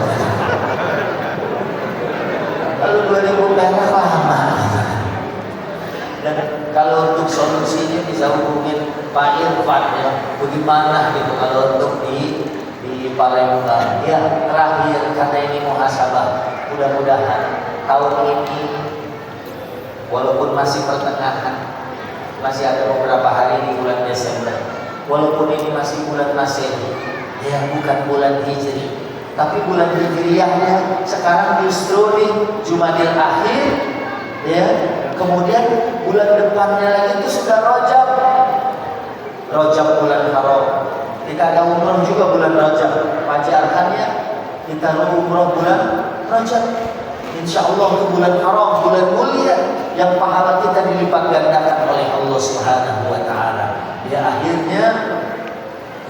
Kalau 2000 perak lama. Dan kalau untuk solusinya bisa hubungin Pak Irfan ya, bagaimana gitu kalau untuk di Palembang. Ya terakhir karena ini muhasabah, mudah-mudahan tahun ini walaupun masih pertengahan, masih ada beberapa hari di bulan Desember, walaupun ini masih bulan Masehi ya, bukan bulan Hijri, tapi bulan Hijriyahnya sekarang justru di Jumadil Akhir ya. Kemudian bulan depannya lagi itu sudah Rajab bulan haram. Kita ada umroh juga bulan Rajab. Haji arkannya kita umroh bulan Rajab. Insya Allah itu bulan haram, bulan mulia yang pahala kita dilipat gandakan oleh Allah Subhanahu wa taala. Ya akhirnya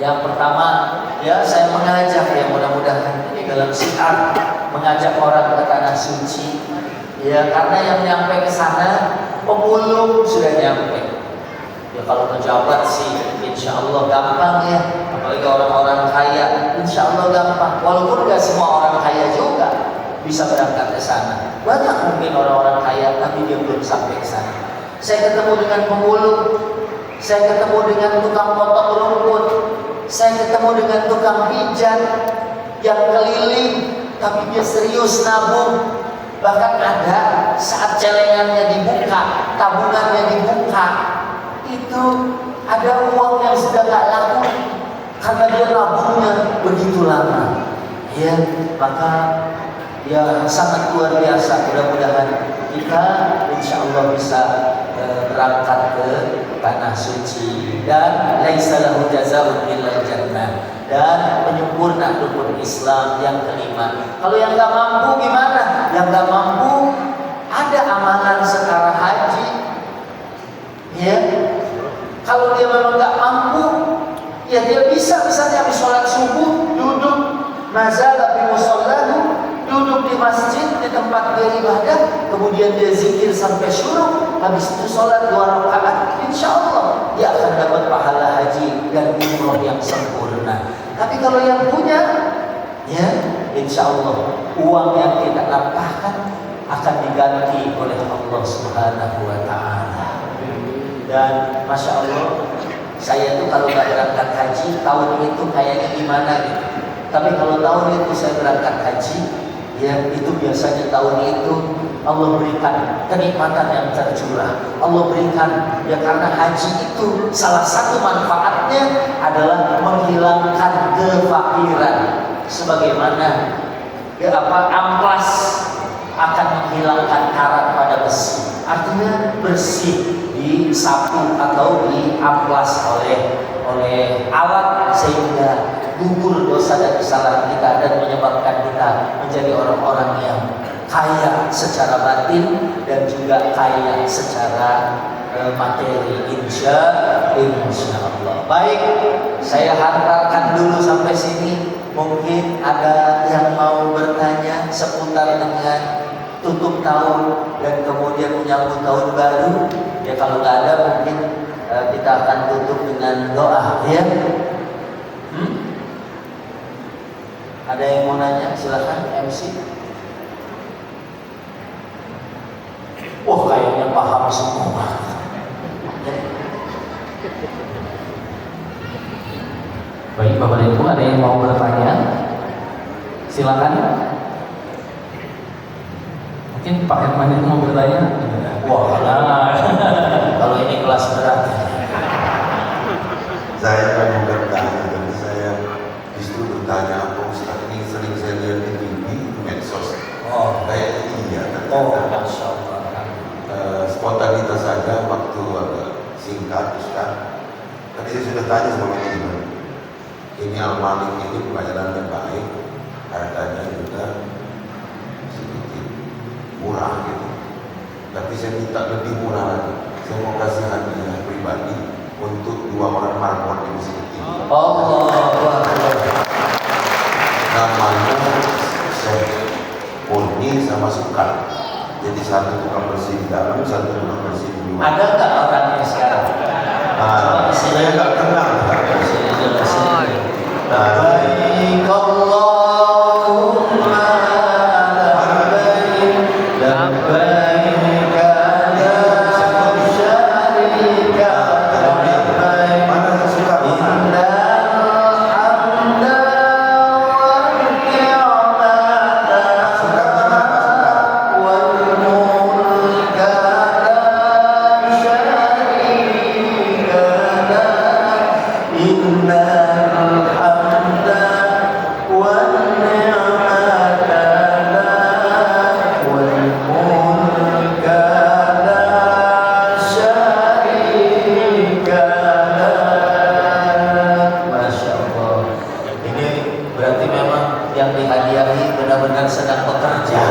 yang pertama ya saya mengajak ya, mudah-mudahan ini dalam syiar mengajak orang ke tanah suci. Ya karena yang nyampe ke sana pemulung sudah nyampe. Ya kalau pejabat sih insya Allah gampang ya, apalagi orang-orang kaya insya Allah gampang. Walaupun gak semua orang kaya juga bisa berangkat ke sana. Banyak mungkin orang-orang kaya tapi dia belum sampai ke sana. Saya ketemu dengan pemulung, saya ketemu dengan tukang potong rumput, saya ketemu dengan tukang pijat yang keliling tapi dia serius nabung. Bahkan ada saat celengannya dibuka, tabungannya dibuka, itu ada uang yang sudah gak laku karena dia nabungnya begitu lama. Ya, maka ya sangat luar biasa. Mudah-mudahan kita insya Allah bisa berangkat ke tanah suci dan laisa lahu jazaa'un illal jannah, dan menyempurna rukun Islam yang kelima. Kalau yang gak mampu gimana? Yang gak mampu ada amalan setara haji ya. Kalau dia memang gak mampu ya dia bisa misalnya habis sholat subuh duduk nazala bi musallahu, duduk di masjid di tempat dia ibadah, kemudian dia zikir sampai syuruk, habis itu sholat 2 rakaat, insya Allah dia akan dapat pahala haji dan umroh yang sempurna. Tapi kalau yang punya ya insya Allah uang yang kita nafkahkan akan diganti oleh Allah Subhanahu wa taala. Dan masya Allah, saya tuh kalau nggak berangkat haji tahun itu kayaknya gimana gitu. Tapi kalau tahun itu saya berangkat haji, ya itu biasanya tahun itu Allah berikan kenikmatan yang tercurah. Allah berikan ya, karena haji itu salah satu manfaatnya adalah menghilangkan kefakiran. Sebagaimana ya amplas akan menghilangkan karat pada besi, artinya bersih, disapu atau diamplas oleh alat sehingga gugur dosa dan kesalahan kita dan menyebabkan kita menjadi orang-orang yang kaya secara batin dan juga kaya secara materi, insya Allah. Baik, saya hantarkan dulu sampai sini. Mungkin ada yang mau bertanya seputar dengan tutup tahun dan kemudian menyambut tahun baru. Ya kalau nggak ada mungkin kita akan tutup dengan doa ya. Ada yang mau nanya? Silakan MC. Wah kayaknya paham semua. Baik Bapak dan Ibu, ada yang mau bertanya? Silakan. Mungkin Pak Herman itu mau bertanya. Wah, kalau ini kelas berat. Saya kan bukan tanya, tapi saya justru bertanya apa Ustaz ini sering saya lihat di TV, medsos. Oh, Kayak iya, oh, ternyata Masya Allah. spontanitas saja waktu agak singkat Ustaz. Tadi saya sudah tanya sama teman. Ini Al-Malik ini pelayanannya baik, harganya juga sedikit murah gitu. Tapi saya minta lebih murah lagi. Saya mau kasih hadiah pribadi untuk 2 orang marbot di masjid ini. Allah. Namanya Syekh Murni sama Sukar. Jadi satu tukang bersih di dalam, satu tukang bersih di luar. Ada nggak orangnya sekarang? Saya nggak kenal. Labbaik Allahumma labbaik, labbaik la syarika lak labbaik, innal hamda wan ni'mata wal mulka la syarika lak, innal hamda wan ni'mata lak wal mulka la syarika lak. Masya Allah. Ini berarti memang yang dihadiahi benar-benar sedang bekerja.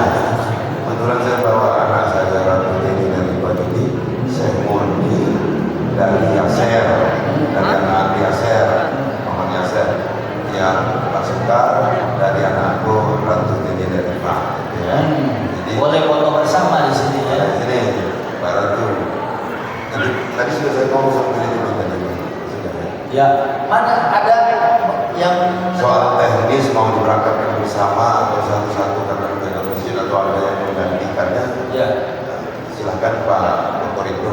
Kebetulan saya bawa anak saya Ratu ini dari Baduni, Syekh Murni dari Yaser, dari anak Yaser, Muhammad Yaser, yang Pak Sekar dari anakku Ratu ini dari Pak. Ya. Jadi Boleh foto bersama di sini ya. ini Pak Ratu. Tadi sudah saya ngomong sama ini tadi. Sudah ya. Ya, mana ada yang Soal teknis mau diberangkatkan bersama atau satu-satu karena beda mesin atau ada yang menggantikannya, ya. Silahkan Pak Dr. Ibnu.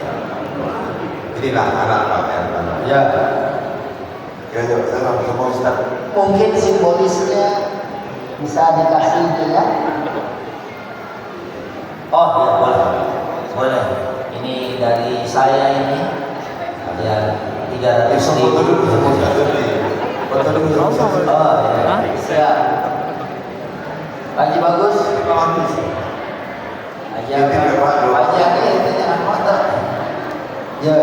Ya. Inilah anak Pak Erlan. Ya. Ya, saya langsung mau Ustaz. Mungkin simbolisnya bisa dikasih itu ya. Oh ya, boleh. Boleh. Ini dari saya ini ya 300 Foto ribu. dulu, foto dulu. Foto dulu. Oh ya. Siap. Haji bagus. Haji itu jangan foto. Ya.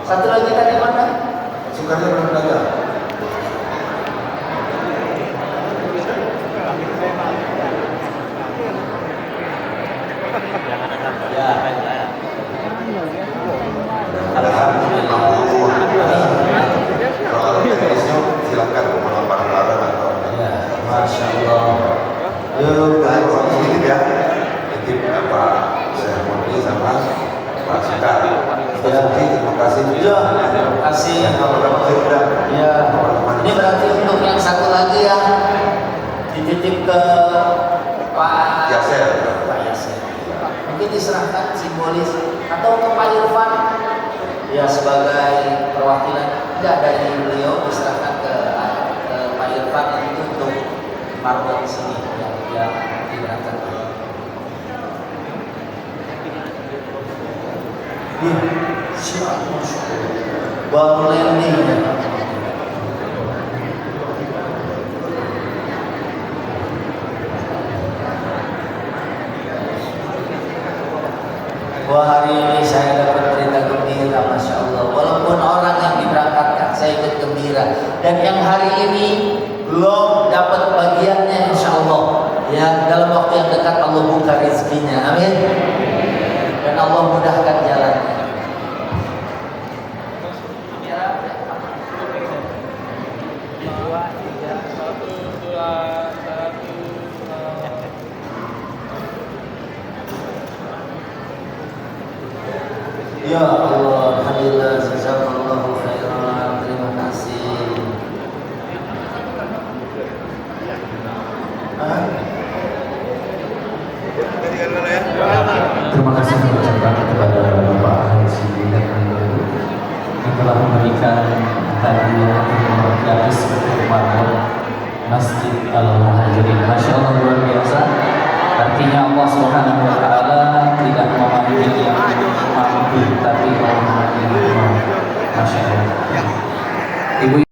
Satu lagi tadi mana? Sukarnya belum datang. Ya. Soal teknisnya silakan mau bareng-bareng atau Ya, Masya Allah. Yuk, sedikit ya. Titip apa saya Murni sama Pak Sekar. Terima kasih. Ya, terima kasih. Ya, ini berarti untuk yang satu lagi ya dititip ke Pak Yaser. Pak Yaser. Mungkin diserahkan simbolis atau ke Pak Irfan ya sebagai perwakilan. Tidak, dari beliau diserahkan ke Pak Irfan itu untuk marbot sini yang diberangkatkan. Ya, siap, Masya Allah. Baru landing ya. Wah, hari ini saya dapat berita gembira, Masya Allah. Walaupun orang yang diberangkatkan, saya ikut gembira. Dan yang hari ini belum dapat bagiannya, Insya Allah. Ya, dalam waktu yang dekat Allah buka rezekinya. Amin. Dan Allah mudahkan jalannya. Ya Allah, alhamdulillah, jazakallahu khairan. Terima kasih. Terima kasih kami ucapkan kepada Bapak Haji yang telah memberikan hadiah gratis untuk bangun Masjid Al-Muhajirin. Masya Allah, luar biasa. Artinya Allah Subhanahu wa Ta'ala tidak memanggil yang mampu, tapi Allah memanggil yang mau. Masya Allah. Ibu